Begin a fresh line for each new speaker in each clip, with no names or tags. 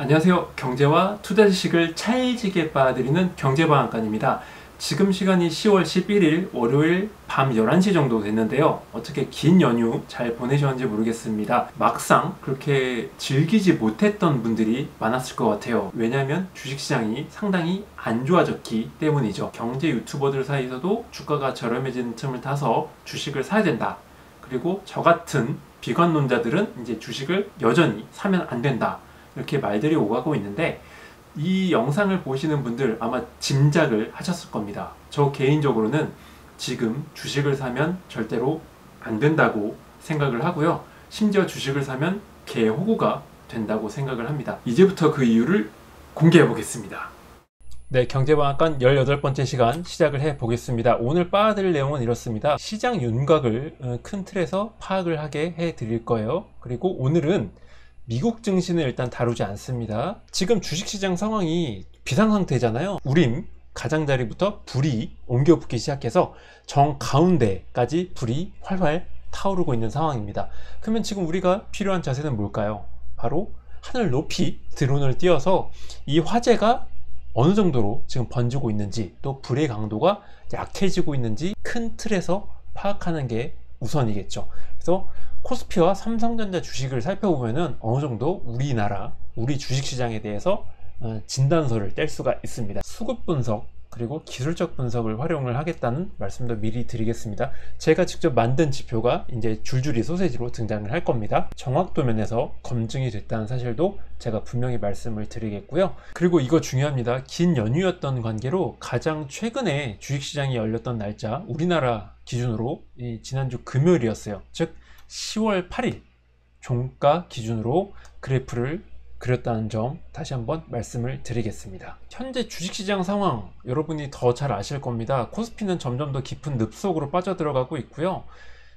안녕하세요. 경제와 투자 지식을 찰지게 빨아들이는 경제방앗간입니다. 지금 시간이 10월 11일 월요일 밤 11시 정도 됐는데요. 어떻게 긴 연휴 잘 보내셨는지 모르겠습니다. 막상 그렇게 즐기지 못했던 분들이 많았을 것 같아요. 왜냐하면 주식시장이 상당히 안 좋아졌기 때문이죠. 경제 유튜버들 사이에서도 주가가 저렴해지는 틈을 타서 주식을 사야 된다. 그리고 저 같은 비관론자들은 이제 주식을 여전히 사면 안 된다. 이렇게 말들이 오가고 있는데, 이 영상을 보시는 분들 아마 짐작을 하셨을 겁니다. 저 개인적으로는 지금 주식을 사면 절대로 안 된다고 생각을 하고요. 심지어 주식을 사면 개호구가 된다고 생각을 합니다. 이제부터 그 이유를 공개해 보겠습니다. 네, 경제방앗간 18번째 시간 시작을 해 보겠습니다. 오늘 빠아드릴 내용은 이렇습니다. 시장 윤곽을 큰 틀에서 파악을 하게 해 드릴 거예요. 그리고 오늘은 미국 증시는 일단 다루지 않습니다. 지금 주식시장 상황이 비상상태잖아요. 우림 가장자리부터 불이 옮겨 붙기 시작해서 정 가운데까지 불이 활활 타오르고 있는 상황입니다. 그러면 지금 우리가 필요한 자세는 뭘까요? 바로 하늘 높이 드론을 띄워서 이 화재가 어느 정도로 지금 번지고 있는지, 또 불의 강도가 약해지고 있는지 큰 틀에서 파악하는 게 우선이겠죠. 그래서 코스피와 삼성전자 주식을 살펴보면은 어느 정도 우리 주식시장에 대해서 진단서를 뗄 수가 있습니다. 수급 분석 그리고 기술적 분석을 활용을 하겠다는 말씀도 미리 드리겠습니다. 제가 직접 만든 지표가 이제 줄줄이 소세지로 등장을 할 겁니다. 정확도 면에서 검증이 됐다는 사실도 제가 분명히 말씀을 드리겠고요. 그리고 이거 중요합니다. 긴 연휴였던 관계로 가장 최근에 주식시장이 열렸던 날짜, 우리나라 기준으로 지난주 금요일이었어요. 즉 10월 8일 종가 기준으로 그래프를 그렸다는 점 다시 한번 말씀을 드리겠습니다. 현재 주식시장 상황 여러분이 더 잘 아실 겁니다. 코스피는 점점 더 깊은 늪속으로 빠져들어가고 있고요.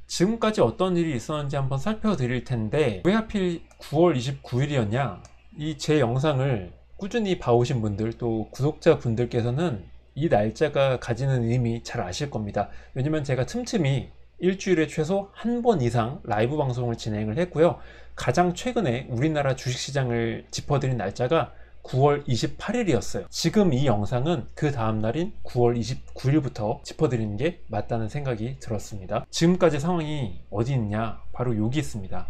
지금까지 어떤 일이 있었는지 한번 살펴드릴 텐데, 왜 하필 9월 29일이었냐? 이 제 영상을 꾸준히 봐오신 분들, 또 구독자분들께서는 이 날짜가 가지는 의미 잘 아실 겁니다. 왜냐면 제가 틈틈이 일주일에 최소 한 번 이상 라이브 방송을 진행을 했고요. 가장 최근에 우리나라 주식시장을 짚어드린 날짜가 9월 28일이었어요. 지금 이 영상은 그 다음 날인 9월 29일부터 짚어드리는 게 맞다는 생각이 들었습니다. 지금까지 상황이 어디 있냐? 바로 여기 있습니다.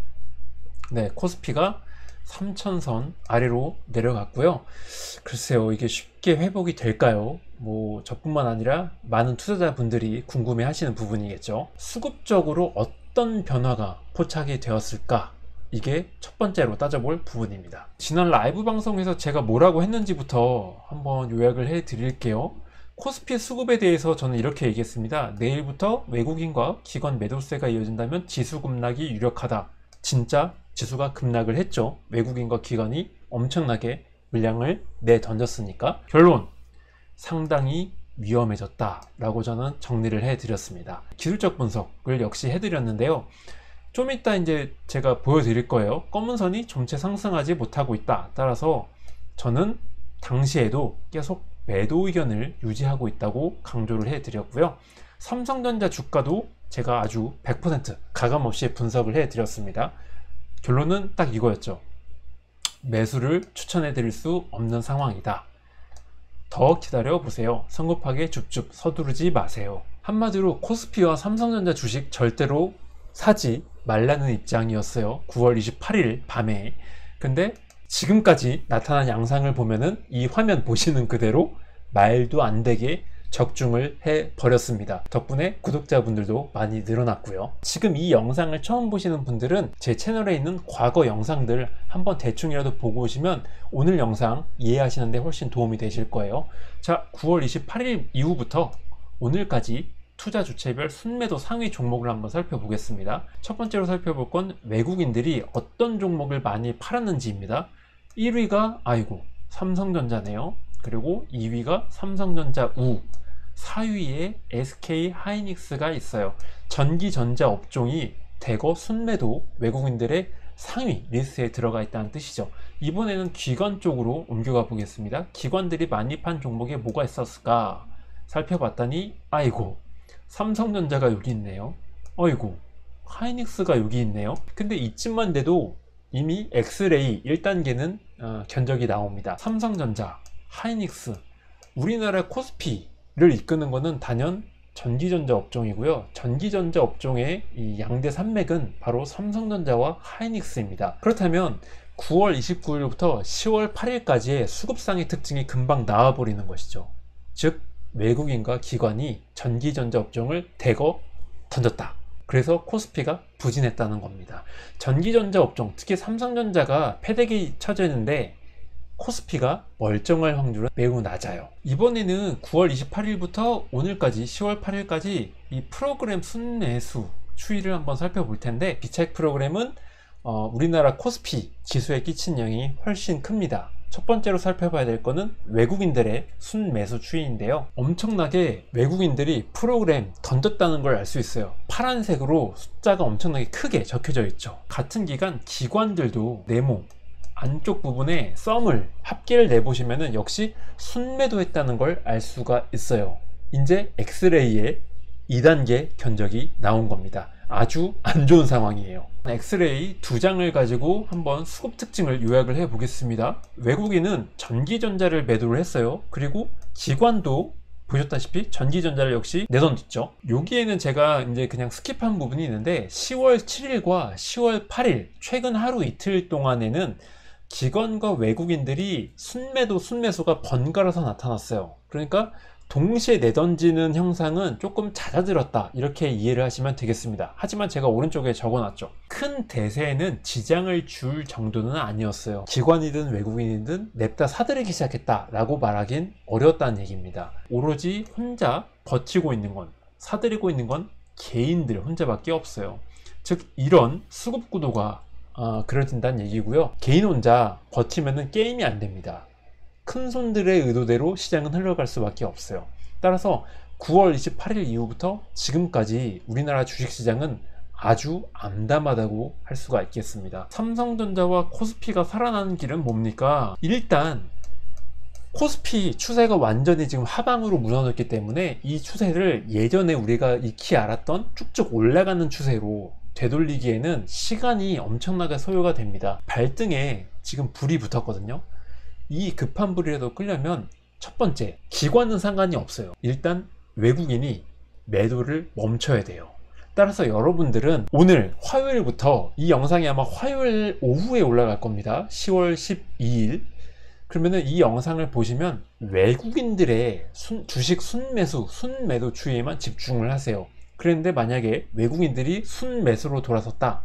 네, 코스피가 3000선 아래로 내려갔고요. 글쎄요, 이게 쉽게 회복이 될까요? 저뿐만 아니라 많은 투자자분들이 궁금해 하시는 부분이겠죠. 수급적으로 어떤 변화가 포착이 되었을까? 이게 첫 번째로 따져볼 부분입니다. 지난 라이브 방송에서 제가 뭐라고 했는지부터 한번 요약을 해 드릴게요. 코스피 수급에 대해서 저는 이렇게 얘기했습니다. 내일부터 외국인과 기관 매도세가 이어진다면 지수 급락이 유력하다. 진짜 지수가 급락을 했죠. 외국인과 기관이 엄청나게 물량을 내던졌으니까. 결론, 상당히 위험해졌다 라고 저는 정리를 해 드렸습니다. 기술적 분석을 역시 해 드렸는데요. 좀 이따 이제 제가 보여드릴 거예요. 검은 선이 점차 상승하지 못하고 있다. 따라서 저는 당시에도 계속 매도 의견을 유지하고 있다고 강조를 해 드렸고요. 삼성전자 주가도 제가 아주 100% 가감없이 분석을 해 드렸습니다. 결론은 딱 이거였죠. 매수를 추천해 드릴 수 없는 상황이다. 더 기다려 보세요. 성급하게 줍줍 서두르지 마세요. 한마디로 코스피와 삼성전자 주식 절대로 사지 말라는 입장이었어요. 9월 28일 밤에. 근데 지금까지 나타난 양상을 보면은 이 화면 보시는 그대로 말도 안 되게 적중을 해 버렸습니다. 덕분에 구독자분들도 많이 늘어났고요. 지금 이 영상을 처음 보시는 분들은 제 채널에 있는 과거 영상들 한번 대충이라도 보고 오시면 오늘 영상 이해하시는 데 훨씬 도움이 되실 거예요. 자, 9월 28일 이후부터 오늘까지 투자 주체별 순매도 상위 종목을 한번 살펴보겠습니다. 첫 번째로 살펴볼 건 외국인들이 어떤 종목을 많이 팔았는지입니다. 1위가 삼성전자네요. 그리고 2위가 삼성전자 4위에 SK 하이닉스가 있어요. 전기전자 업종이 대거 순매도 외국인들의 상위 리스트에 들어가 있다는 뜻이죠. 이번에는 기관 쪽으로 옮겨가 보겠습니다. 기관들이 많이 판 종목에 뭐가 있었을까 살펴봤더니 삼성전자가 여기 있네요. 하이닉스가 여기 있네요. 근데 이쯤만 돼도 이미 엑스레이 1단계는 견적이 나옵니다. 삼성전자, 하이닉스, 우리나라 코스피를 이끄는 것은 단연 전기전자 업종이고요. 전기전자 업종의 이 양대 산맥은 바로 삼성전자와 하이닉스입니다. 그렇다면 9월 29일부터 10월 8일까지의 수급상의 특징이 금방 나와버리는 것이죠. 즉 외국인과 기관이 전기전자 업종을 대거 던졌다. 그래서 코스피가 부진했다는 겁니다. 전기전자 업종, 특히 삼성전자가 패대기 쳐져 있는데 코스피가 멀쩡할 확률은 매우 낮아요. 이번에는 9월 28일부터 오늘까지 10월 8일까지 이 프로그램 순매수 추이를 한번 살펴볼 텐데, 비차익 프로그램은 우리나라 코스피 지수에 끼친 영향이 훨씬 큽니다. 첫 번째로 살펴봐야 될 거는 외국인들의 순매수 추이인데요. 엄청나게 외국인들이 프로그램 던졌다는 걸 알 수 있어요. 파란색으로 숫자가 엄청나게 크게 적혀져 있죠. 같은 기간 기관들도 네모 안쪽 부분에 썸을 합계를 내보시면은 역시 순매도 했다는 걸 알 수가 있어요. 이제 엑스레이의 2단계 견적이 나온 겁니다. 아주 안 좋은 상황이에요. 엑스레이 두 장을 가지고 한번 수급 특징을 요약을 해 보겠습니다. 외국인은 전기전자를 매도를 했어요. 그리고 기관도 보셨다시피 전기전자를 역시 내던졌죠. 여기에는 제가 이제 그냥 스킵한 부분이 있는데 10월 7일과 10월 8일 최근 하루 이틀 동안에는 기관과 외국인들이 순매도 순매수가 번갈아서 나타났어요. 그러니까 동시에 내던지는 형상은 조금 잦아들었다, 이렇게 이해를 하시면 되겠습니다. 하지만 제가 오른쪽에 적어놨죠. 큰 대세에는 지장을 줄 정도는 아니었어요. 기관이든 외국인이든 냅다 사들이기 시작했다 라고 말하긴 어려웠다는 얘기입니다. 오로지 혼자 버티고 있는 건, 사들이고 있는 건 개인들 혼자밖에 없어요. 즉 이런 수급 구도가 그려진다는 얘기고요. 개인 혼자 버티면은 게임이 안 됩니다. 큰 손들의 의도대로 시장은 흘러갈 수밖에 없어요. 따라서 9월 28일 이후부터 지금까지 우리나라 주식시장은 아주 암담하다고 할 수가 있겠습니다. 삼성전자와 코스피가 살아나는 길은 뭡니까? 일단 코스피 추세가 완전히 지금 하방으로 무너졌기 때문에 이 추세를 예전에 우리가 익히 알았던 쭉쭉 올라가는 추세로 되돌리기에는 시간이 엄청나게 소요가 됩니다. 발등에 지금 불이 붙었거든요. 이 급한 불이라도 끄려면 첫 번째, 기관은 상관이 없어요. 일단 외국인이 매도를 멈춰야 돼요. 따라서 여러분들은 오늘 화요일부터, 이 영상이 아마 화요일 오후에 올라갈 겁니다. 10월 12일. 그러면은 이 영상을 보시면 외국인들의 주식 순매수, 순매도 추이에만 집중을 하세요. 그런데 만약에 외국인들이 순매수로 돌아섰다,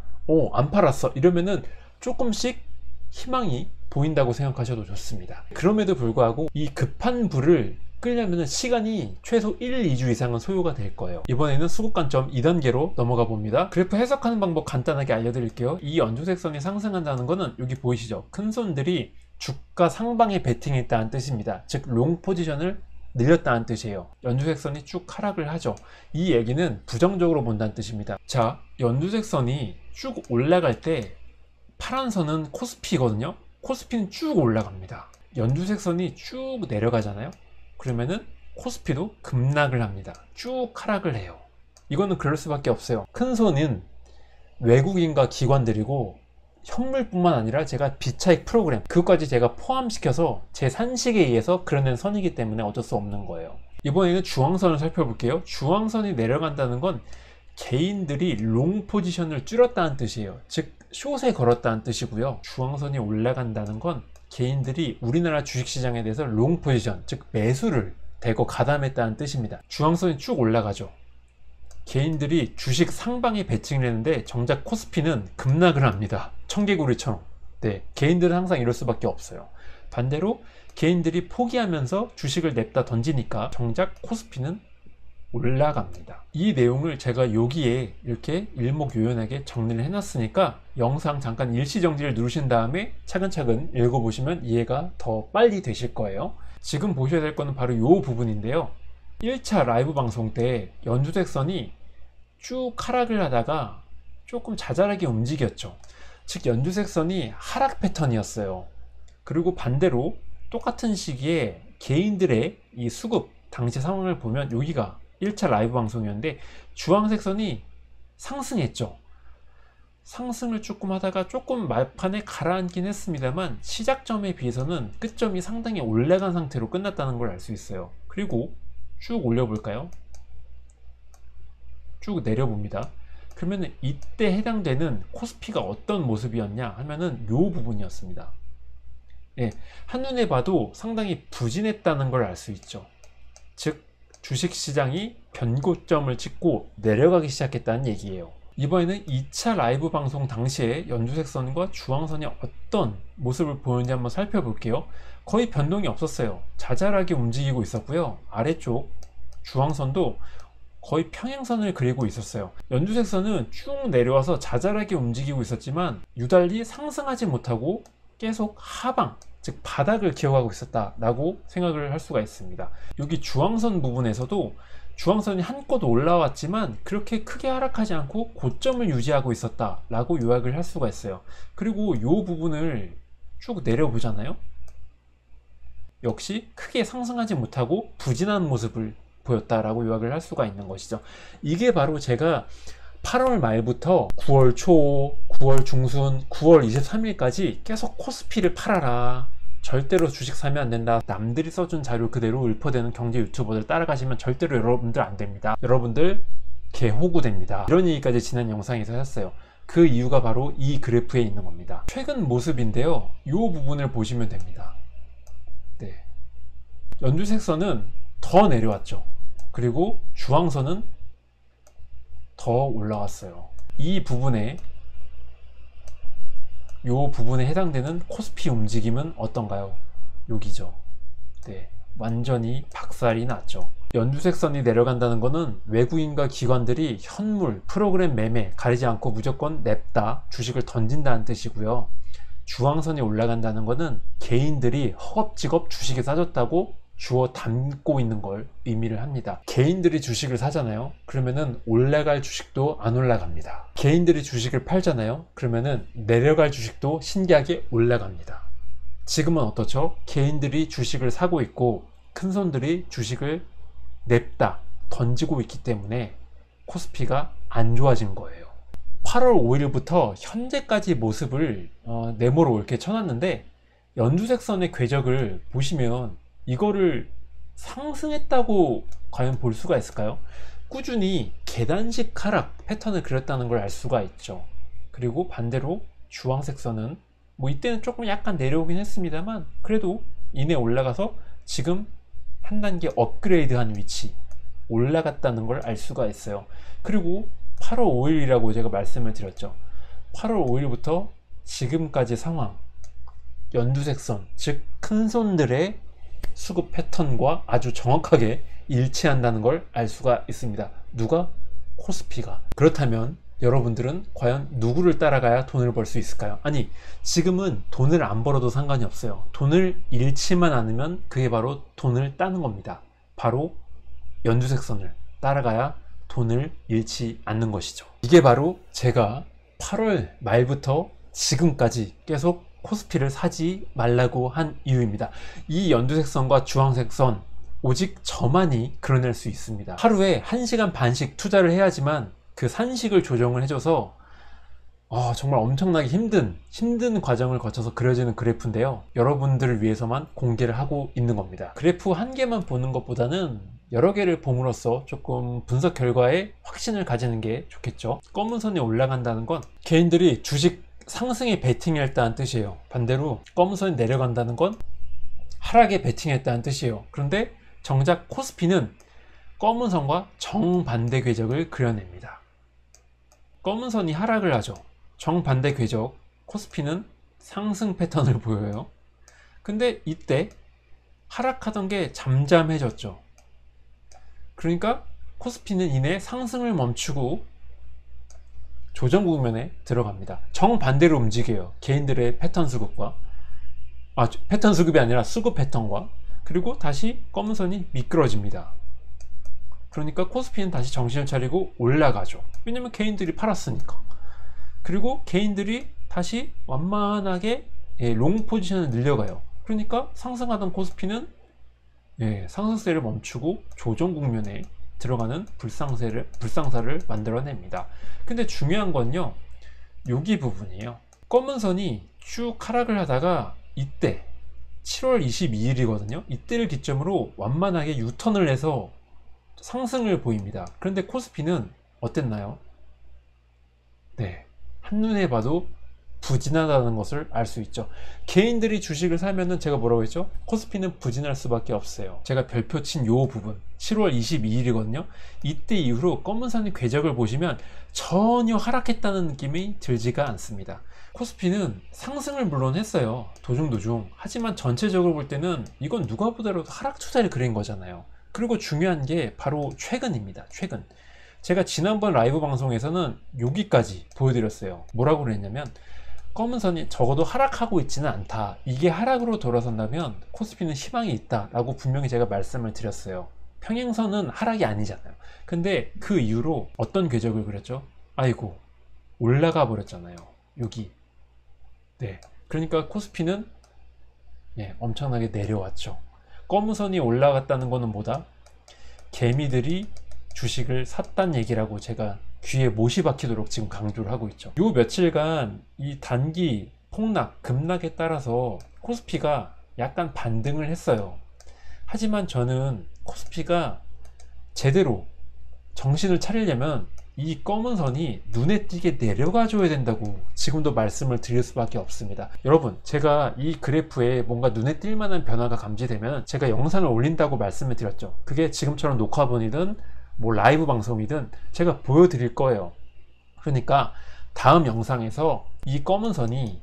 안 팔았어, 이러면은 조금씩 희망이 보인다고 생각하셔도 좋습니다. 그럼에도 불구하고 이 급한 불을 끄려면 시간이 최소 1, 2주 이상은 소요가 될 거예요. 이번에는 수급 관점 2단계로 넘어가 봅니다. 그래프 해석하는 방법 간단하게 알려드릴게요. 이 연두색 선이 상승한다는 거는 여기 보이시죠? 큰 손들이 주가 상방에 베팅했다는 뜻입니다. 즉 롱 포지션을 늘렸다는 뜻이에요. 연두색 선이 쭉 하락을 하죠. 이 얘기는 부정적으로 본다는 뜻입니다. 자, 연두색 선이 쭉 올라갈 때 파란 선은 코스피거든요. 코스피는 쭉 올라갑니다. 연두색 선이 쭉 내려가잖아요. 그러면은 코스피도 급락을 합니다. 쭉 하락을 해요. 이거는 그럴 수밖에 없어요. 큰 손은 외국인과 기관들이고, 현물뿐만 아니라 제가 비차익 프로그램, 그것까지 제가 포함시켜서 제 산식에 의해서 그려낸 선이기 때문에 어쩔 수 없는 거예요. 이번에는 주황선을 살펴볼게요. 주황선이 내려간다는 건 개인들이 롱 포지션을 줄였다는 뜻이에요. 즉 숏에 걸었다는 뜻이고요. 주황선이 올라간다는 건 개인들이 우리나라 주식시장에 대해서 롱 포지션, 즉 매수를 대거 가담했다는 뜻입니다. 주황선이 쭉 올라가죠. 개인들이 주식 상방에 배팅을 했는데 정작 코스피는 급락을 합니다. 청개구리처럼. 네, 개인들은 항상 이럴 수밖에 없어요. 반대로 개인들이 포기하면서 주식을 냅다 던지니까 정작 코스피는 올라갑니다. 이 내용을 제가 여기에 이렇게 일목요연하게 정리를 해놨으니까 영상 잠깐 일시정지를 누르신 다음에 차근차근 읽어보시면 이해가 더 빨리 되실 거예요. 지금 보셔야 될 거는 바로 이 부분인데요. 1차 라이브 방송 때 연두색 선이 쭉 하락을 하다가 조금 자잘하게 움직였죠. 즉 연두색 선이 하락 패턴이었어요. 그리고 반대로 똑같은 시기에 개인들의 이 수급 당시 상황을 보면 여기가 1차 라이브 방송이었는데 주황색 선이 상승했죠. 상승을 조금 하다가 조금 막판에 가라앉긴 했습니다만 시작점에 비해서는 끝점이 상당히 올라간 상태로 끝났다는 걸 알 수 있어요. 그리고 쭉 올려볼까요? 쭉 내려봅니다. 그러면 이때 해당되는 코스피가 어떤 모습이었냐 하면은 요 부분이었습니다. 예, 한눈에 봐도 상당히 부진했다는 걸 알 수 있죠. 즉 주식시장이 변고점을 찍고 내려가기 시작했다는 얘기예요. 이번에는 2차 라이브 방송 당시에 연두색선과 주황선이 어떤 모습을 보였는지 한번 살펴볼게요. 거의 변동이 없었어요. 자잘하게 움직이고 있었고요. 아래쪽 주황선도 거의 평행선을 그리고 있었어요. 연두색선은 쭉 내려와서 자잘하게 움직이고 있었지만 유달리 상승하지 못하고 계속 하방, 즉 바닥을 기억하고 있었다라고 생각을 할 수가 있습니다. 여기 주황선 부분에서도 주황선이 한껏 올라왔지만 그렇게 크게 하락하지 않고 고점을 유지하고 있었다라고 요약을 할 수가 있어요. 그리고 이 부분을 쭉 내려보잖아요. 역시 크게 상승하지 못하고 부진한 모습을 보였다라고 요약을 할 수가 있는 것이죠. 이게 바로 제가 8월 말부터 9월 초, 9월 중순, 9월 23일까지 계속 코스피를 팔아라, 절대로 주식 사면 안 된다, 남들이 써준 자료 그대로 읊어대는 경제 유튜버들 따라가시면 절대로 여러분들 안 됩니다, 여러분들 개호구 됩니다, 이런 얘기까지 지난 영상에서 했어요. 그 이유가 바로 이 그래프에 있는 겁니다. 최근 모습인데요, 이 부분을 보시면 됩니다. 네. 연두색선은 더 내려왔죠. 그리고 주황선은 더 올라왔어요. 이 부분에 해당되는 코스피 움직임은 어떤가요? 여기죠. 네, 완전히 박살이 났죠. 연두색선이 내려간다는 것은 외국인과 기관들이 현물, 프로그램 매매 가리지 않고 무조건 냅다 주식을 던진다는 뜻이고요. 주황선이 올라간다는 것은 개인들이 허겁지겁 주식에 싸졌다고 주워 담고 있는 걸 의미를 합니다. 개인들이 주식을 사잖아요. 그러면은 올라갈 주식도 안 올라갑니다. 개인들이 주식을 팔잖아요. 그러면은 내려갈 주식도 신기하게 올라갑니다. 지금은 어떻죠? 개인들이 주식을 사고 있고 큰손들이 주식을 냅다 던지고 있기 때문에 코스피가 안 좋아진 거예요. 8월 5일부터 현재까지 모습을 네모로 이렇게 쳐놨는데, 연두색선의 궤적을 보시면 이거를 상승했다고 과연 볼 수가 있을까요? 꾸준히 계단식 하락 패턴을 그렸다는 걸 알 수가 있죠. 그리고 반대로 주황색 선은 뭐 이때는 조금 약간 내려오긴 했습니다만 그래도 이내 올라가서 지금 한 단계 업그레이드한 위치 올라갔다는 걸 알 수가 있어요. 그리고 8월 5일이라고 제가 말씀을 드렸죠. 8월 5일부터 지금까지 상황, 연두색 선, 즉 큰손들의 수급 패턴과 아주 정확하게 일치한다는 걸 알 수가 있습니다. 누가? 코스피가. 그렇다면 여러분들은 과연 누구를 따라가야 돈을 벌 수 있을까요? 아니, 지금은 돈을 안 벌어도 상관이 없어요. 돈을 잃지만 않으면 그게 바로 돈을 따는 겁니다. 바로 연두색 선을 따라가야 돈을 잃지 않는 것이죠. 이게 바로 제가 8월 말부터 지금까지 계속 코스피를 사지 말라고 한 이유입니다. 이 연두색 선과 주황색 선, 오직 저만이 그려낼 수 있습니다. 하루에 1시간 반씩 투자를 해야지만 그 산식을 조정을 해줘서 정말 엄청나게 힘든 과정을 거쳐서 그려지는 그래프인데요, 여러분들을 위해서만 공개를 하고 있는 겁니다. 그래프 한 개만 보는 것보다는 여러 개를 봄으로써 조금 분석 결과에 확신을 가지는 게 좋겠죠. 검은 선이 올라간다는 건 개인들이 주식 상승에 베팅했다는 뜻이에요. 반대로 검은 선이 내려간다는 건 하락에 베팅했다는 뜻이에요. 그런데 정작 코스피는 검은 선과 정반대 궤적을 그려냅니다. 검은 선이 하락을 하죠. 정반대 궤적, 코스피는 상승 패턴을 보여요. 근데 이때 하락하던 게 잠잠해졌죠. 그러니까 코스피는 이내 상승을 멈추고 조정 국면에 들어갑니다. 정반대로 움직여요. 개인들의 패턴 수급과 패턴 수급이 아니라 수급 패턴과. 그리고 다시 검은 선이 미끄러집니다. 그러니까 코스피는 다시 정신을 차리고 올라가죠. 왜냐면 개인들이 팔았으니까. 그리고 개인들이 다시 완만하게 롱 포지션을 늘려가요. 그러니까 상승하던 코스피는 상승세를 멈추고 조정 국면에 들어가는 불상사를 만들어냅니다. 근데 중요한 건요, 여기 부분이에요. 검은 선이 쭉 하락을 하다가 이때 7월 22일이거든요. 이때를 기점으로 완만하게 유턴을 해서 상승을 보입니다. 그런데 코스피는 어땠나요? 네, 한눈에 봐도 부진하다는 것을 알 수 있죠. 개인들이 주식을 사면은 제가 뭐라고 했죠? 코스피는 부진할 수밖에 없어요. 제가 별표 친 요 부분 7월 22일이거든요 이때 이후로 검은선의 궤적을 보시면 전혀 하락했다는 느낌이 들지가 않습니다. 코스피는 상승을 물론 했어요, 도중도중. 하지만 전체적으로 볼 때는 이건 누가 보더라도 하락 추세를 그린 거잖아요. 그리고 중요한 게 바로 최근입니다. 최근 제가 지난번 라이브 방송에서는 여기까지 보여드렸어요. 뭐라고 그랬냐면 검은 선이 적어도 하락하고 있지는 않다, 이게 하락으로 돌아선다면 코스피는 희망이 있다 라고 분명히 제가 말씀을 드렸어요. 평행선은 하락이 아니잖아요. 근데 그 이후로 어떤 궤적을 그렸죠? 아이고, 올라가 버렸잖아요, 여기. 네, 그러니까 코스피는 엄청나게 내려왔죠. 검은 선이 올라갔다는 거는 뭐다? 개미들이 주식을 샀단 얘기라고 제가 귀에 못이 박히도록 지금 강조를 하고 있죠. 요 며칠간 이 단기 폭락, 급락에 따라서 코스피가 약간 반등을 했어요. 하지만 저는 코스피가 제대로 정신을 차리려면 이 검은 선이 눈에 띄게 내려가 줘야 된다고 지금도 말씀을 드릴 수밖에 없습니다. 여러분, 제가 이 그래프에 뭔가 눈에 띌 만한 변화가 감지되면 제가 영상을 올린다고 말씀을 드렸죠. 그게 지금처럼 녹화본이든 뭐 라이브 방송이든 제가 보여드릴 거예요. 그러니까 다음 영상에서 이 검은 선이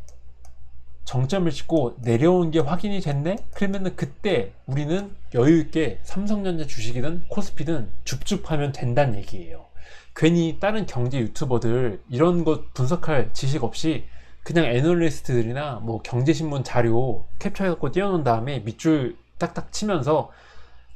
정점을 찍고 내려온 게 확인이 됐네? 그러면은 그때 우리는 여유있게 삼성전자 주식이든 코스피든 줍줍하면 된다는 얘기예요. 괜히 다른 경제 유튜버들 이런 것 분석할 지식 없이 그냥 애널리스트들이나 뭐 경제신문 자료 캡처해갖고 띄워놓은 다음에 밑줄 딱딱 치면서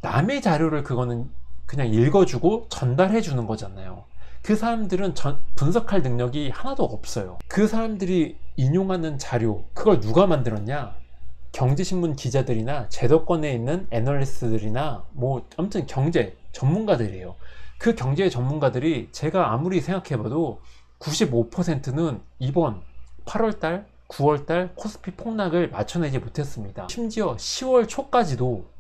남의 자료를 그거는 그냥 읽어주고 전달해 주는 거잖아요. 그 사람들은 분석할 능력이 하나도 없어요. 그 사람들이 인용하는 자료, 그걸 누가 만들었냐? 경제신문 기자들이나 제도권에 있는 애널리스트들이나 뭐 아무튼 경제 전문가들이에요. 그 경제 전문가들이 제가 아무리 생각해봐도 95%는 이번 8월달, 9월달 코스피 폭락을 맞춰내지 못했습니다. 심지어 10월 초까지도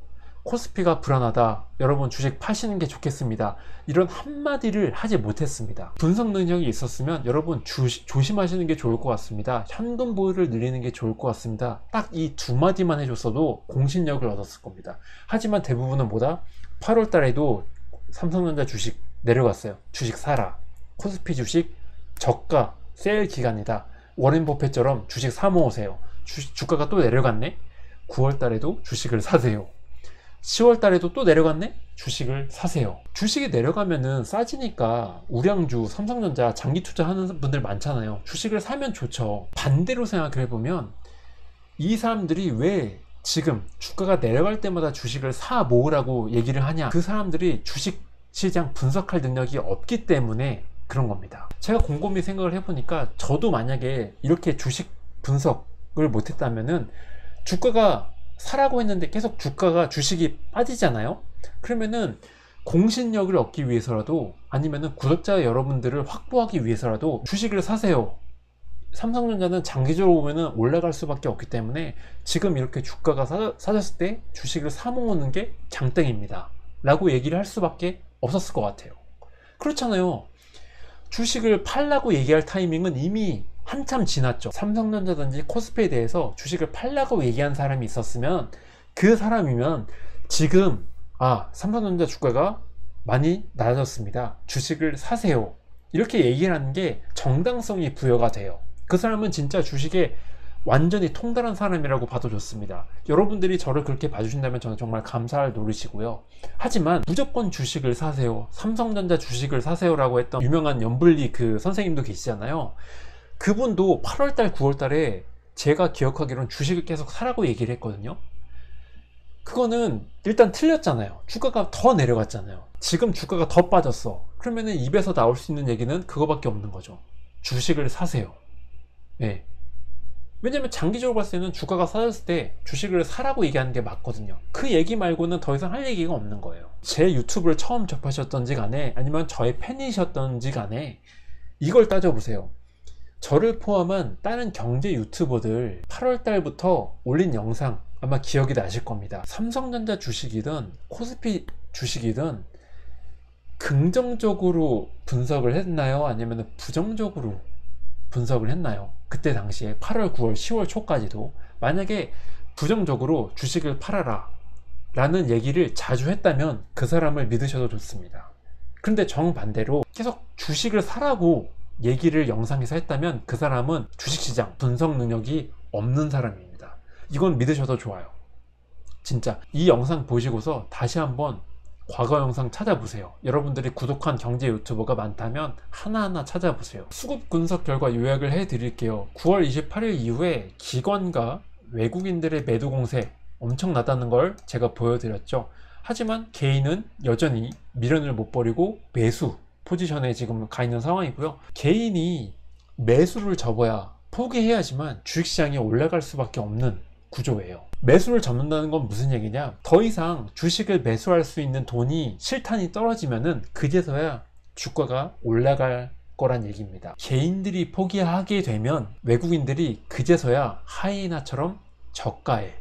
코스피가 불안하다, 여러분 주식 파시는 게 좋겠습니다, 이런 한마디를 하지 못했습니다. 분석 능력이 있었으면 여러분 조심하시는 게 좋을 것 같습니다. 현금 보유를 늘리는 게 좋을 것 같습니다. 딱 이 두 마디만 해줬어도 공신력을 얻었을 겁니다. 하지만 대부분은 뭐다? 8월 달에도 삼성전자 주식 내려갔어요. 주식 사라. 코스피 주식 저가 세일 기간이다. 워렌 버핏처럼 주식 사 모으세요. 주가가 또 내려갔네? 9월 달에도 주식을 사세요. 10월 달에도 또 내려갔네? 주식을 사세요. 주식이 내려가면은 싸지니까 우량주, 삼성전자 장기 투자하는 분들 많잖아요. 주식을 사면 좋죠. 반대로 생각을 해보면 이 사람들이 왜 지금 주가가 내려갈 때마다 주식을 사 모으라고 얘기를 하냐? 그 사람들이 주식 시장 분석할 능력이 없기 때문에 그런 겁니다. 제가 곰곰이 생각을 해보니까 저도 만약에 이렇게 주식 분석을 못했다면은 주가가 사라고 했는데 계속 주식이 빠지잖아요. 그러면은 공신력을 얻기 위해서라도 아니면은 구독자 여러분들을 확보하기 위해서라도 주식을 사세요. 삼성전자는 장기적으로 보면은 올라갈 수밖에 없기 때문에 지금 이렇게 주가가 사졌을 때 주식을 사 모으는 게 장땡입니다 라고 얘기를 할 수밖에 없었을 것 같아요. 그렇잖아요. 주식을 팔라고 얘기할 타이밍은 이미 한참 지났죠. 삼성전자든지 코스피에 대해서 주식을 팔라고 얘기한 사람이 있었으면 그 사람이면 지금 삼성전자 주가가 많이 낮아졌습니다, 주식을 사세요, 이렇게 얘기를 하는 게 정당성이 부여가 돼요. 그 사람은 진짜 주식에 완전히 통달한 사람이라고 봐도 좋습니다. 여러분들이 저를 그렇게 봐주신다면 저는 정말 감사할 노릇이고요. 하지만 무조건 주식을 사세요, 삼성전자 주식을 사세요 라고 했던 유명한 연불리 그 선생님도 계시잖아요. 그분도 8월달 9월달에 제가 기억하기로는 주식을 계속 사라고 얘기를 했거든요. 그거는 일단 틀렸잖아요. 주가가 더 내려갔잖아요. 지금 주가가 더 빠졌어. 그러면은 입에서 나올 수 있는 얘기는 그거밖에 없는 거죠. 주식을 사세요. 네. 왜냐면 장기적으로 봤을 때는 주가가 싸졌을 때 주식을 사라고 얘기하는 게 맞거든요. 그 얘기 말고는 더 이상 할 얘기가 없는 거예요. 제 유튜브를 처음 접하셨던지 간에 아니면 저의 팬이셨던지 간에 이걸 따져보세요. 저를 포함한 다른 경제 유튜버들 8월 달부터 올린 영상 아마 기억이 나실 겁니다. 삼성전자 주식이든 코스피 주식이든 긍정적으로 분석을 했나요? 아니면 부정적으로 분석을 했나요? 그때 당시에 8월, 9월, 10월 초까지도 만약에 부정적으로 주식을 팔아라 라는 얘기를 자주 했다면 그 사람을 믿으셔도 좋습니다. 그런데 정반대로 계속 주식을 사라고 얘기를 영상에서 했다면 그 사람은 주식시장 분석 능력이 없는 사람입니다. 이건 믿으셔도 좋아요. 진짜 이 영상 보시고서 다시 한번 과거 영상 찾아보세요. 여러분들이 구독한 경제 유튜버가 많다면 하나하나 찾아보세요. 수급 분석 결과 요약을 해 드릴게요. 9월 28일 이후에 기관과 외국인들의 매도 공세 엄청나다는 걸 제가 보여드렸죠. 하지만 개인은 여전히 미련을 못 버리고 매수 포지션에 지금 가 있는 상황이고요. 개인이 매수를 접어야 포기해야지만 주식시장이 올라갈 수밖에 없는 구조예요. 매수를 접는다는 건 무슨 얘기냐? 더 이상 주식을 매수할 수 있는 돈이 실탄이 떨어지면은 그제서야 주가가 올라갈 거란 얘기입니다. 개인들이 포기하게 되면 외국인들이 그제서야 하이에나처럼 저가에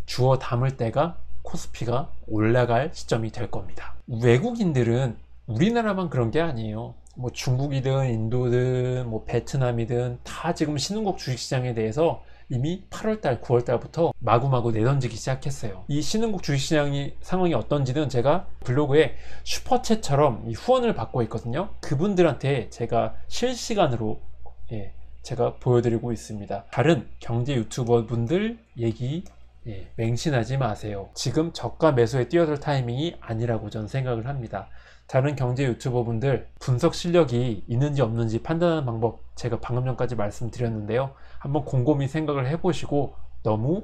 주워 담을 때가 코스피가 올라갈 시점이 될 겁니다. 외국인들은 우리나라만 그런 게 아니에요. 뭐 중국이든 인도든 뭐 베트남이든 다 지금 신흥국 주식시장에 대해서 이미 8월달, 9월달부터 마구마구 내던지기 시작했어요. 이 신흥국 주식시장이 상황이 어떤지는 제가 블로그에 슈퍼챗처럼 이 후원을 받고 있거든요. 그분들한테 제가 실시간으로 제가 보여드리고 있습니다. 다른 경제 유튜버 분들 얘기 맹신하지 마세요. 지금 저가 매수에 뛰어들 타이밍이 아니라고 저는 생각을 합니다. 다른 경제 유튜버 분들 분석 실력이 있는지 없는지 판단하는 방법 제가 방금 전까지 말씀드렸는데요. 한번 곰곰이 생각을 해보시고 너무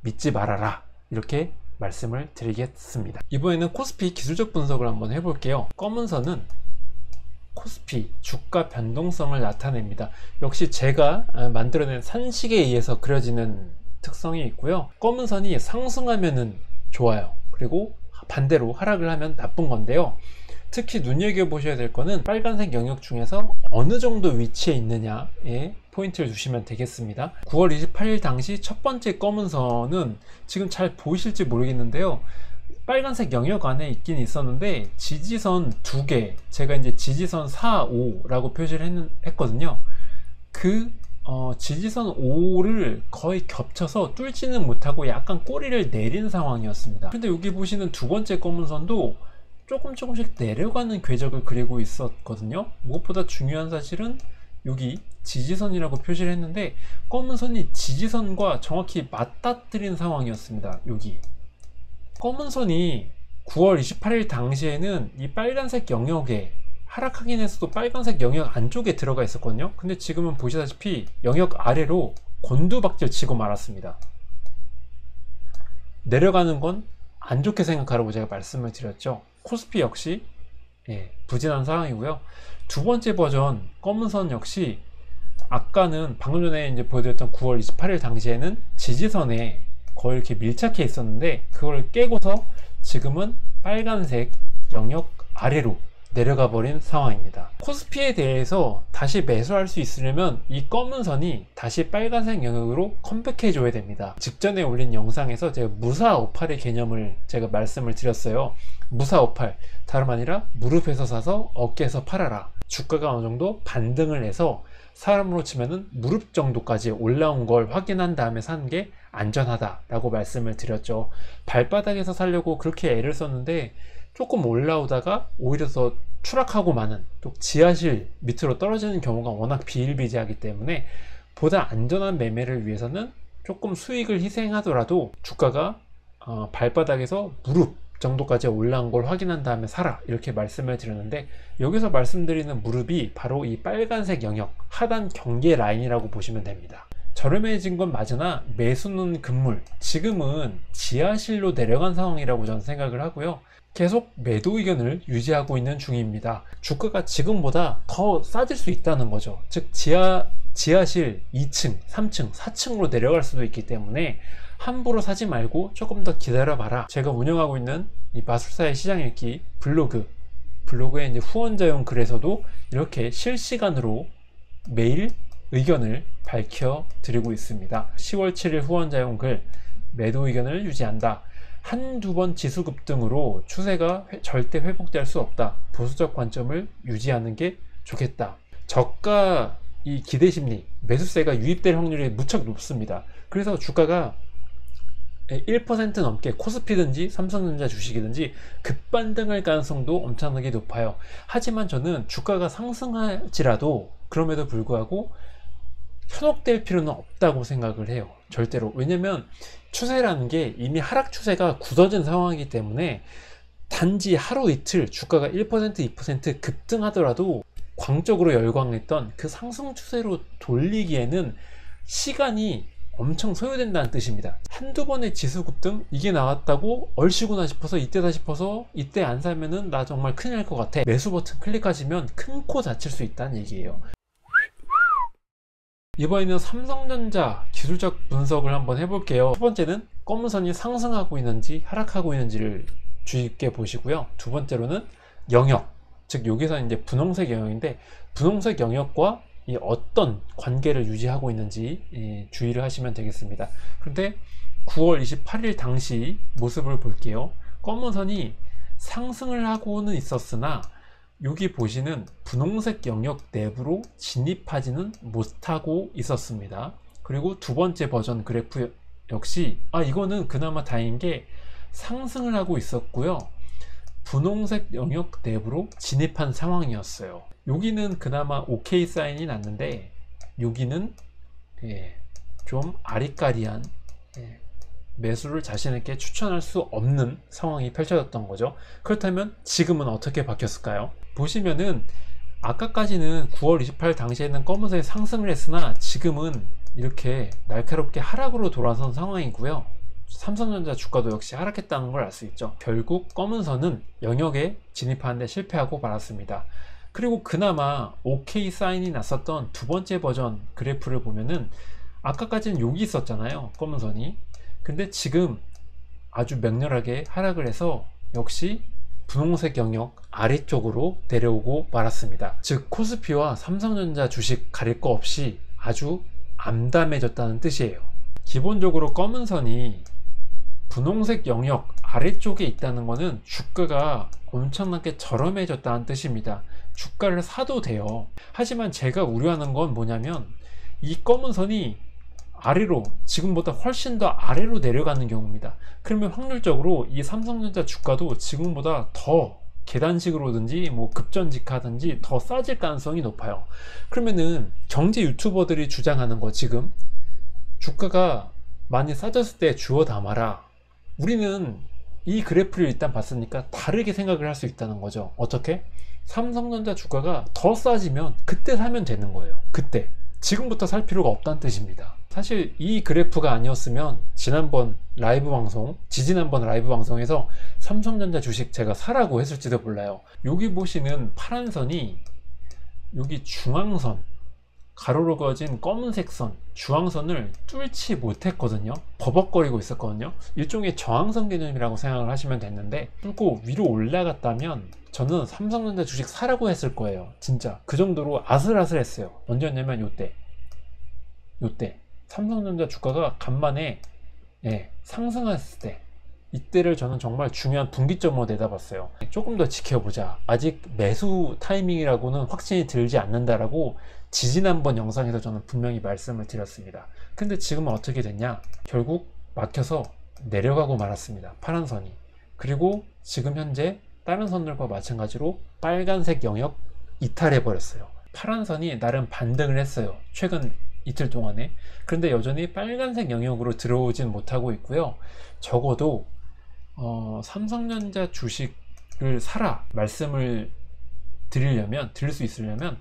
믿지 말아라 이렇게 말씀을 드리겠습니다. 이번에는 코스피 기술적 분석을 한번 해볼게요. 검은 선은 코스피 주가 변동성을 나타냅니다. 역시 제가 만들어낸 산식에 의해서 그려지는 특성이 있고요. 검은 선이 상승하면은 좋아요. 그리고 반대로 하락을 하면 나쁜 건데요. 특히 눈여겨보셔야 될 거는 빨간색 영역 중에서 어느 정도 위치에 있느냐에 포인트를 두시면 되겠습니다. 9월 28일 당시 첫 번째 검은 선은 지금 잘 보이실지 모르겠는데요. 빨간색 영역 안에 있긴 있었는데 지지선 2개, 제가 이제 지지선 4, 5라고 표시를 했거든요. 그 지지선 5를 거의 겹쳐서 뚫지는 못하고 약간 꼬리를 내린 상황이었습니다. 근데 여기 보시는 두 번째 검은 선도 조금씩 내려가는 궤적을 그리고 있었거든요. 무엇보다 중요한 사실은 여기 지지선이라고 표시를 했는데 검은 선이 지지선과 정확히 맞닥뜨린 상황이었습니다. 여기 검은 선이 9월 28일 당시에는 이 빨간색 영역에 하락하긴 했어도 빨간색 영역 안쪽에 들어가 있었거든요. 근데 지금은 보시다시피 영역 아래로 곤두박질 치고 말았습니다. 내려가는 건 안 좋게 생각하라고 제가 말씀을 드렸죠. 코스피 역시 부진한 상황이고요. 두 번째 버전 검은 선 역시 아까는 방금 전에 이제 보여드렸던 9월 28일 당시에는 지지선에 거의 이렇게 밀착해 있었는데 그걸 깨고서 지금은 빨간색 영역 아래로 내려가 버린 상황입니다. 코스피에 대해서 다시 매수할 수 있으려면 이 검은 선이 다시 빨간색 영역으로 컴백해 줘야 됩니다. 직전에 올린 영상에서 제가 무사오팔의 개념을 제가 말씀을 드렸어요. 무사오팔 다름 아니라 무릎에서 사서 어깨에서 팔아라. 주가가 어느 정도 반등을 해서 사람으로 치면은 무릎 정도까지 올라온 걸 확인한 다음에 사는 게 안전하다라고 말씀을 드렸죠. 발바닥에서 사려고 그렇게 애를 썼는데 조금 올라오다가 오히려 더 추락하고 마는 또 지하실 밑으로 떨어지는 경우가 워낙 비일비재하기 때문에 보다 안전한 매매를 위해서는 조금 수익을 희생하더라도 주가가 발바닥에서 무릎 정도까지 올라온 걸 확인한 다음에 사라 이렇게 말씀을 드렸는데 여기서 말씀드리는 무릎이 바로 이 빨간색 영역 하단 경계 라인이라고 보시면 됩니다. 저렴해진 건 맞으나 매수는 급물, 지금은 지하실로 내려간 상황이라고 저는 생각을 하고요. 계속 매도 의견을 유지하고 있는 중입니다. 주가가 지금보다 더 싸질 수 있다는 거죠. 즉 지하실 2층, 3층, 4층으로 내려갈 수도 있기 때문에 함부로 사지 말고 조금 더 기다려봐라. 제가 운영하고 있는 이 마술사의 시장 읽기 블로그에 이제 후원자용 글에서도 이렇게 실시간으로 매일 의견을 밝혀드리고 있습니다. 10월 7일 후원자용 글 매도 의견을 유지한다. 한두 번 지수 급등으로 추세가 절대 회복될 수 없다. 보수적 관점을 유지하는 게 좋겠다. 저가 이 기대심리, 매수세가 유입될 확률이 무척 높습니다. 그래서 주가가 1% 넘게 코스피든지 삼성전자 주식이든지 급반등할 가능성도 엄청나게 높아요. 하지만 저는 주가가 상승할지라도 그럼에도 불구하고 현혹될 필요는 없다고 생각을 해요. 절대로. 왜냐면 추세라는 게 이미 하락 추세가 굳어진 상황이기 때문에 단지 하루 이틀 주가가 1% 2% 급등하더라도 광적으로 열광했던 그 상승 추세로 돌리기에는 시간이 엄청 소요된다는 뜻입니다. 한두 번의 지수 급등 이게 나왔다고 얼씨구나 싶어서 이때다 싶어서 이때 안 사면은 나 정말 큰일 날 것 같아. 매수 버튼 클릭하시면 큰 코 다칠 수 있다는 얘기예요. 이번에는 삼성전자 기술적 분석을 한번 해볼게요. 첫 번째는 검은 선이 상승하고 있는지 하락하고 있는지를 주의 깊게 보시고요. 두 번째로는 영역, 즉 여기서 이제 분홍색 영역인데 분홍색 영역과 이 어떤 관계를 유지하고 있는지 주의를 하시면 되겠습니다. 그런데 9월 28일 당시 모습을 볼게요. 검은 선이 상승을 하고는 있었으나 여기 보시는 분홍색 영역 내부로 진입하지는 못하고 있었습니다. 그리고 두 번째 버전 그래프 역시 이거는 그나마 다행인 게 상승을 하고 있었고요. 분홍색 영역 내부로 진입한 상황이었어요. 여기는 그나마 OK 사인이 났는데 여기는 좀 아리까리한 매수를 자신에게 추천할 수 없는 상황이 펼쳐졌던 거죠. 그렇다면 지금은 어떻게 바뀌었을까요? 보시면은 아까까지는 9월 28일 당시에는 검은색이 상승을 했으나 지금은 이렇게 날카롭게 하락으로 돌아선 상황이고요. 삼성전자 주가도 역시 하락했다는 걸 알 수 있죠. 결국 검은 선은 영역에 진입하는 데 실패하고 말았습니다. 그리고 그나마 OK 사인이 났었던 두 번째 버전 그래프를 보면은 아까까지는 여기 있었잖아요, 검은 선이. 근데 지금 아주 맹렬하게 하락을 해서 역시 분홍색 영역 아래쪽으로 내려오고 말았습니다. 즉 코스피와 삼성전자 주식 가릴 거 없이 아주 암담해졌다는 뜻이에요. 기본적으로 검은 선이 분홍색 영역 아래쪽에 있다는 것은 주가가 엄청나게 저렴해졌다는 뜻입니다. 주가를 사도 돼요. 하지만 제가 우려하는 건 뭐냐면 이 검은 선이 아래로, 지금보다 훨씬 더 아래로 내려가는 경우입니다. 그러면 확률적으로 이 삼성전자 주가도 지금보다 더 계단식으로든지 뭐 급전직하든지 더 싸질 가능성이 높아요. 그러면은 경제 유튜버들이 주장하는 거, 지금 주가가 많이 싸졌을 때 주워 담아라, 우리는 이 그래프를 일단 봤으니까 다르게 생각을 할 수 있다는 거죠. 어떻게? 삼성전자 주가가 더 싸지면 그때 사면 되는 거예요. 그때. 지금부터 살 필요가 없다는 뜻입니다. 사실 이 그래프가 아니었으면 지난번 라이브 방송, 지지난번 라이브 방송에서 삼성전자 주식 제가 사라고 했을지도 몰라요. 여기 보시는 파란 선이 여기 중앙선, 가로로 그어진 검은색 선, 중앙선을 뚫지 못했거든요. 버벅거리고 있었거든요. 일종의 저항선 개념이라고 생각을 하시면 됐는데 뚫고 위로 올라갔다면 저는 삼성전자 주식 사라고 했을 거예요. 진짜 그 정도로 아슬아슬했어요. 언제였냐면 요때 삼성전자 주가가 간만에 상승했을 때, 이때를 저는 정말 중요한 분기점으로 내다봤어요. 조금 더 지켜보자, 아직 매수 타이밍이라고는 확신이 들지 않는다라고 지지난번 영상에서 저는 분명히 말씀을 드렸습니다. 근데 지금은 어떻게 됐냐? 결국 막혀서 내려가고 말았습니다, 파란 선이. 그리고 지금 현재 다른 선들과 마찬가지로 빨간색 영역 이탈해 버렸어요. 파란 선이 나름 반등을 했어요, 최근 이틀 동안에. 그런데 여전히 빨간색 영역으로 들어오진 못하고 있고요. 적어도 삼성전자 주식을 사라 말씀을 드릴 수 있으려면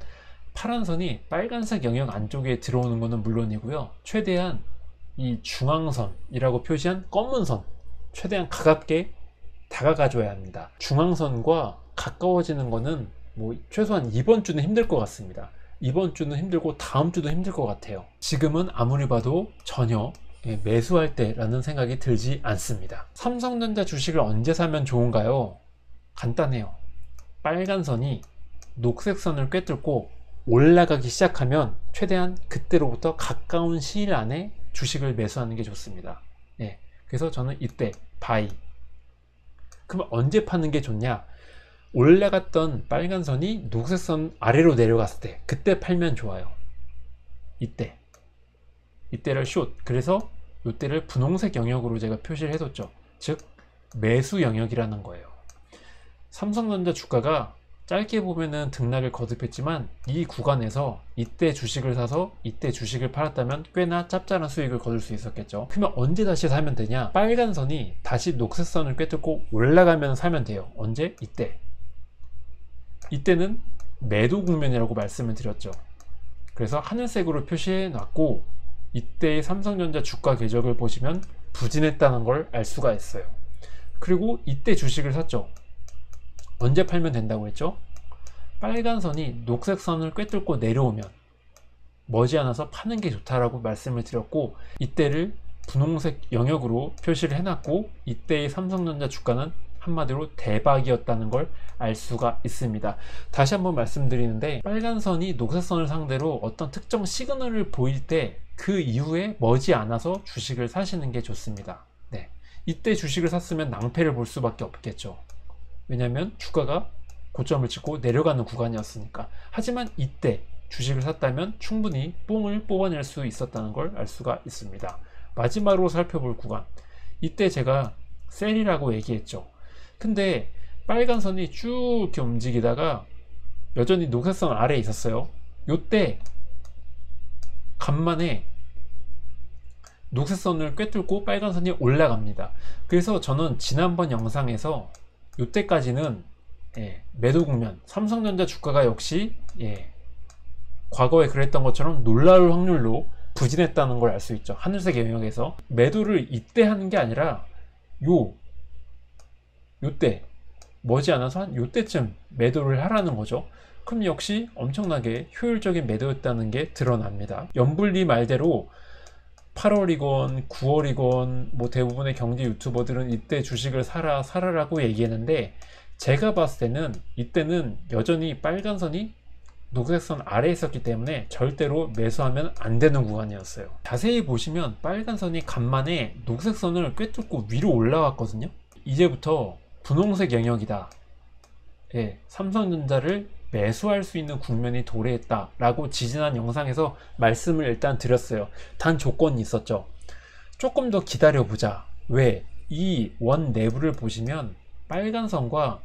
파란 선이 빨간색 영역 안쪽에 들어오는 것은 물론이고요, 최대한 이 중앙선이라고 표시한 검은 선 최대한 가깝게 다가가 줘야 합니다. 중앙선과 가까워지는 거는 뭐 최소한 이번 주는 힘들 것 같습니다. 이번 주는 힘들고 다음 주도 힘들 것 같아요. 지금은 아무리 봐도 전혀 매수할 때라는 생각이 들지 않습니다. 삼성전자 주식을 언제 사면 좋은가요? 간단해요. 빨간 선이 녹색 선을 꿰뚫고 올라가기 시작하면 최대한 그때로부터 가까운 시일 안에 주식을 매수하는 게 좋습니다. 예, 그래서 저는 이때 바이. 그럼 언제 파는 게 좋냐? 올라갔던 빨간 선이 녹색 선 아래로 내려갔을 때, 그때 팔면 좋아요. 이때를 숏. 그래서 이때를 분홍색 영역으로 제가 표시를 해뒀죠. 즉 매수 영역이라는 거예요. 삼성전자 주가가 짧게 보면은 등락을 거듭했지만 이 구간에서 이때 주식을 사서 이때 주식을 팔았다면 꽤나 짭짤한 수익을 거둘 수 있었겠죠. 그러면 언제 다시 사면 되냐? 빨간 선이 다시 녹색 선을 꿰뚫고 올라가면 사면 돼요. 언제? 이때는 매도 국면이라고 말씀을 드렸죠. 그래서 하늘색으로 표시해 놨고, 이때의 삼성전자 주가 궤적을 보시면 부진했다는 걸 알 수가 있어요. 그리고 이때 주식을 샀죠. 언제 팔면 된다고 했죠? 빨간 선이 녹색 선을 꿰뚫고 내려오면 머지않아서 파는 게 좋다라고 말씀을 드렸고, 이때를 분홍색 영역으로 표시를 해놨고, 이때의 삼성전자 주가는 한마디로 대박이었다는 걸 알 수가 있습니다. 다시 한번 말씀드리는데, 빨간 선이 녹색 선을 상대로 어떤 특정 시그널을 보일 때 그 이후에 머지않아서 주식을 사시는 게 좋습니다. 네. 이때 주식을 샀으면 낭패를 볼 수밖에 없겠죠. 왜냐하면 주가가 고점을 찍고 내려가는 구간이었으니까. 하지만 이때 주식을 샀다면 충분히 뽕을 뽑아낼 수 있었다는 걸 알 수가 있습니다. 마지막으로 살펴볼 구간, 이때 제가 셀이라고 얘기했죠. 근데 빨간 선이 쭉 이렇게 움직이다가 여전히 녹색 선 아래에 있었어요. 요때 간만에 녹색 선을 꿰뚫고 빨간 선이 올라갑니다. 그래서 저는 지난번 영상에서 요때까지는 매도 국면, 삼성전자 주가가 역시 과거에 그랬던 것처럼 놀라울 확률로 부진했다는 걸 알 수 있죠. 하늘색 영역에서 매도를 이때 하는 게 아니라 요때 머지않아서 한 요때쯤 매도를 하라는 거죠. 그럼 역시 엄청나게 효율적인 매도였다는 게 드러납니다. 연불리 말대로 8월이건 9월이건 뭐 대부분의 경제 유튜버들은 이때 주식을 사라라고 얘기했는데, 제가 봤을 때는 이때는 여전히 빨간 선이 녹색 선 아래에 있었기 때문에 절대로 매수하면 안 되는 구간이었어요. 자세히 보시면 빨간 선이 간만에 녹색 선을 꿰뚫고 위로 올라왔거든요. 이제부터 분홍색 영역이다. 삼성전자를 매수할 수 있는 국면이 도래했다 라고 지지난 영상에서 말씀을 일단 드렸어요. 단 조건이 있었죠. 조금 더 기다려보자. 왜? 이 원 내부를 보시면 빨간 선과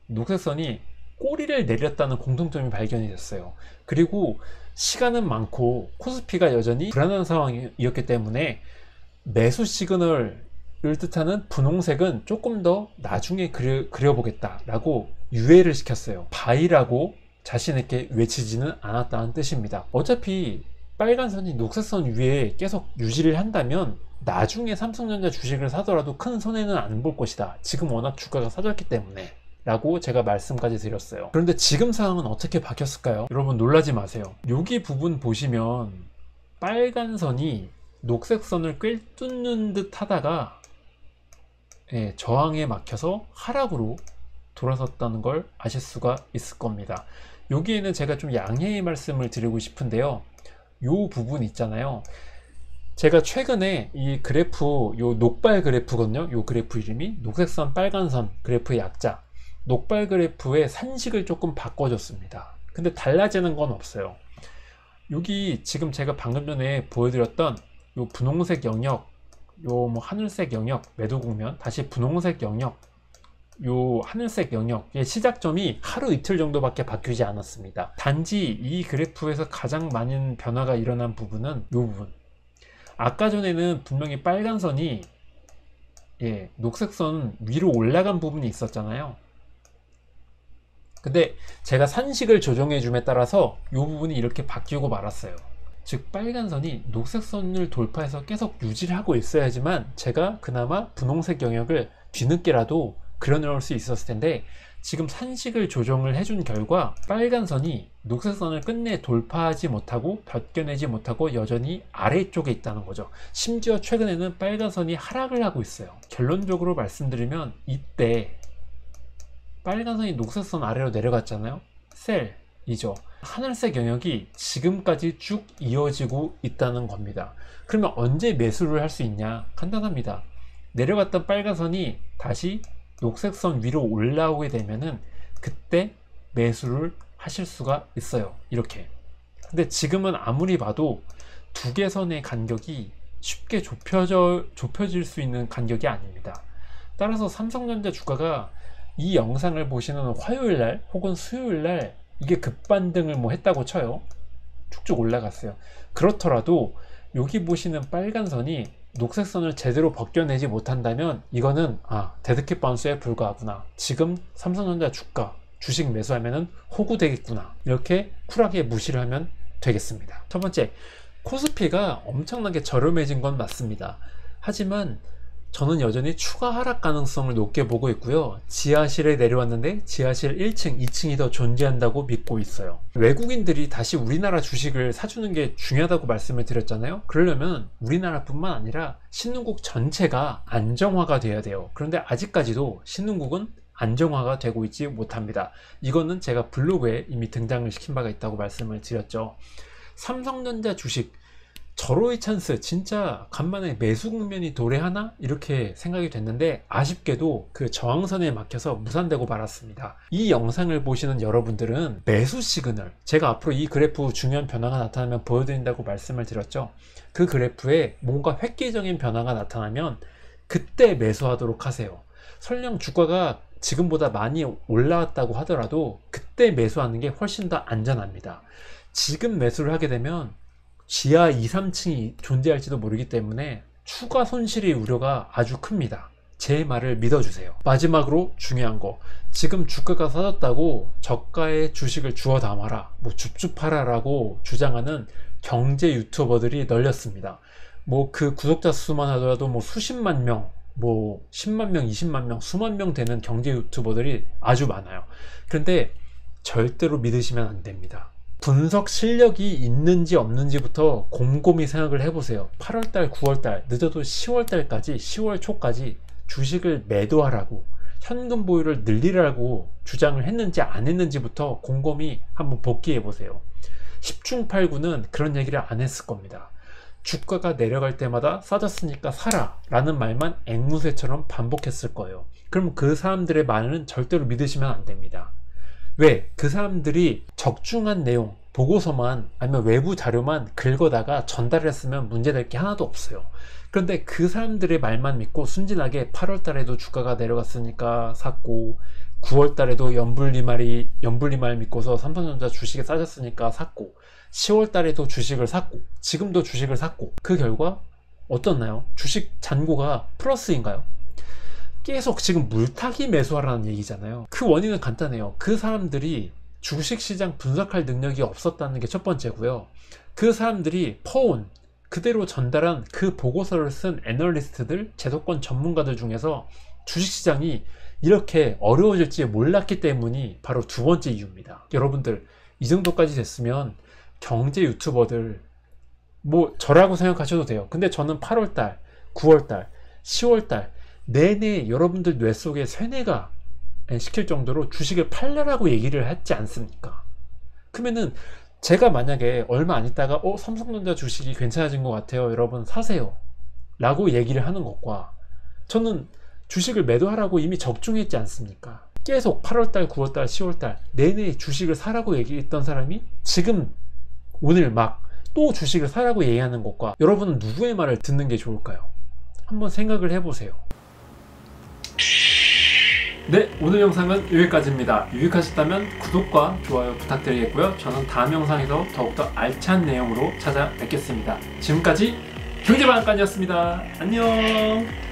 녹색 선이 꼬리를 내렸다는 공통점이 발견이 됐어요. 그리고 시간은 많고 코스피가 여전히 불안한 상황이었기 때문에 매수 시그널을 뜻하는 분홍색은 조금 더 나중에 그려보겠다 라고 유예를 시켰어요. 바이라고 자신있게 외치지는 않았다는 뜻입니다. 어차피 빨간 선이 녹색 선 위에 계속 유지를 한다면 나중에 삼성전자 주식을 사더라도 큰 손해는 안 볼 것이다. 지금 워낙 주가가 싸졌기 때문에 라고 제가 말씀까지 드렸어요. 그런데 지금 상황은 어떻게 바뀌었을까요? 여러분 놀라지 마세요. 여기 부분 보시면 빨간 선이 녹색 선을 꿰뚫는 듯 하다가 저항에 막혀서 하락으로 돌아섰다는 걸 아실 수가 있을 겁니다. 여기에는 제가 좀 양해의 말씀을 드리고 싶은데요. 요 부분 있잖아요. 제가 최근에 이 그래프, 요 녹발 그래프거든요. 요 그래프 이름이 녹색선 빨간선 그래프의 약자, 녹발 그래프의 산식을 조금 바꿔줬습니다. 근데 달라지는 건 없어요. 여기 지금 제가 방금 전에 보여드렸던 요 분홍색 영역, 요 뭐 하늘색 영역 매도 국면, 다시 분홍색 영역, 요 하늘색 영역의 시작점이 하루 이틀 정도밖에 바뀌지 않았습니다. 단지 이 그래프에서 가장 많은 변화가 일어난 부분은 요 부분. 아까 전에는 분명히 빨간 선이 녹색 선 위로 올라간 부분이 있었잖아요. 근데 제가 산식을 조정해 줌에 따라서 이 부분이 이렇게 바뀌고 말았어요. 즉 빨간 선이 녹색 선을 돌파해서 계속 유지를 하고 있어야지만 제가 그나마 분홍색 영역을 뒤늦게라도 그려놓을 수 있었을 텐데, 지금 산식을 조정을 해준 결과 빨간 선이 녹색 선을 끝내 돌파하지 못하고 벗겨내지 못하고 여전히 아래쪽에 있다는 거죠. 심지어 최근에는 빨간 선이 하락을 하고 있어요. 결론적으로 말씀드리면 이때 빨간 선이 녹색 선 아래로 내려갔잖아요. 셀, 이죠. 하늘색 영역이 지금까지 쭉 이어지고 있다는 겁니다. 그러면 언제 매수를 할 수 있냐? 간단합니다. 내려갔던 빨간 선이 다시 녹색 선 위로 올라오게 되면은 그때 매수를 하실 수가 있어요. 이렇게. 근데 지금은 아무리 봐도 두 개 선의 간격이 쉽게 좁혀질 수 있는 간격이 아닙니다. 따라서 삼성전자 주가가 이 영상을 보시는 화요일날 혹은 수요일날 이게 급반등을 뭐 했다고 쳐요. 쭉쭉 올라갔어요. 그렇더라도 여기 보시는 빨간 선이 녹색 선을 제대로 벗겨내지 못한다면 이거는 데드캣 바운스에 불과하구나. 지금 삼성전자 주식 매수하면은 호구 되겠구나. 이렇게 쿨하게 무시를 하면 되겠습니다. 첫 번째, 코스피가 엄청나게 저렴해진 건 맞습니다. 하지만 저는 여전히 추가 하락 가능성을 높게 보고 있고요. 지하실에 내려왔는데 지하실 1층, 2층이 더 존재한다고 믿고 있어요. 외국인들이 다시 우리나라 주식을 사주는 게 중요하다고 말씀을 드렸잖아요. 그러려면 우리나라뿐만 아니라 신흥국 전체가 안정화가 돼야 돼요. 그런데 아직까지도 신흥국은 안정화가 되고 있지 못합니다. 이거는 제가 블로그에 이미 등장을 시킨 바가 있다고 말씀을 드렸죠. 삼성전자 주식 절호의 찬스, 진짜 간만에 매수 국면이 도래하나? 이렇게 생각이 됐는데 아쉽게도 그 저항선에 막혀서 무산되고 말았습니다. 이 영상을 보시는 여러분들은 매수 시그널, 제가 앞으로 이 그래프 중요한 변화가 나타나면 보여드린다고 말씀을 드렸죠. 그 그래프에 뭔가 획기적인 변화가 나타나면 그때 매수하도록 하세요. 설령 주가가 지금보다 많이 올라왔다고 하더라도 그때 매수하는 게 훨씬 더 안전합니다. 지금 매수를 하게 되면 지하 2, 3층이 존재할지도 모르기 때문에 추가 손실의 우려가 아주 큽니다. 제 말을 믿어주세요. 마지막으로 중요한 거, 지금 주가가 사졌다고 저가의 주식을 주워 담아라, 뭐 줍줍하라 라고 주장하는 경제 유튜버들이 널렸습니다. 뭐 그 구독자 수만 하더라도 뭐 수십만 명, 뭐 10만 명, 20만 명, 수만 명 되는 경제 유튜버들이 아주 많아요. 그런데 절대로 믿으시면 안 됩니다. 분석 실력이 있는지 없는지부터 곰곰이 생각을 해보세요. 8월달, 9월달, 늦어도 10월달까지, 10월 초까지 주식을 매도하라고, 현금 보유를 늘리라고 주장을 했는지 안 했는지부터 곰곰이 한번 복기해 보세요. 10중 8구는 그런 얘기를 안 했을 겁니다. 주가가 내려갈 때마다 싸졌으니까 사라 라는 말만 앵무새처럼 반복했을 거예요. 그럼 그 사람들의 말은 절대로 믿으시면 안 됩니다. 왜? 그 사람들이 적중한 내용, 보고서만 아니면 외부 자료만 긁어다가 전달했으면 문제될 게 하나도 없어요. 그런데 그 사람들의 말만 믿고 순진하게 8월 달에도 주가가 내려갔으니까 샀고, 9월 달에도 연불리말 믿고서 삼성전자 주식이 싸졌으니까 샀고, 10월 달에도 주식을 샀고, 지금도 주식을 샀고, 그 결과 어떻나요? 주식 잔고가 플러스인가요? 계속 지금 물타기 매수하라는 얘기잖아요. 그 원인은 간단해요. 그 사람들이 주식시장 분석할 능력이 없었다는 게 첫 번째고요. 그 사람들이 퍼온 그대로 전달한 그 보고서를 쓴 애널리스트들, 제도권 전문가들 중에서 주식시장이 이렇게 어려워질지 몰랐기 때문이 바로 두 번째 이유입니다. 여러분들 이 정도까지 됐으면 경제 유튜버들 뭐 저라고 생각하셔도 돼요. 근데 저는 8월달, 9월달, 10월달 내내 여러분들 뇌 속에 쇠뇌가 시킬 정도로 주식을 팔라라고 얘기를 했지 않습니까? 그러면은 제가 만약에 얼마 안 있다가 삼성전자 주식이 괜찮아진 것 같아요, 여러분 사세요 라고 얘기를 하는 것과, 저는 주식을 매도하라고 이미 적중했지 않습니까? 계속 8월달, 9월달, 10월달 내내 주식을 사라고 얘기했던 사람이 지금 오늘 막 또 주식을 사라고 얘기하는 것과, 여러분은 누구의 말을 듣는 게 좋을까요? 한번 생각을 해보세요. 네, 오늘 영상은 여기까지입니다. 유익하셨다면 구독과 좋아요 부탁드리겠고요. 저는 다음 영상에서 더욱더 알찬 내용으로 찾아뵙겠습니다. 지금까지 경제방앗간이었습니다. 안녕.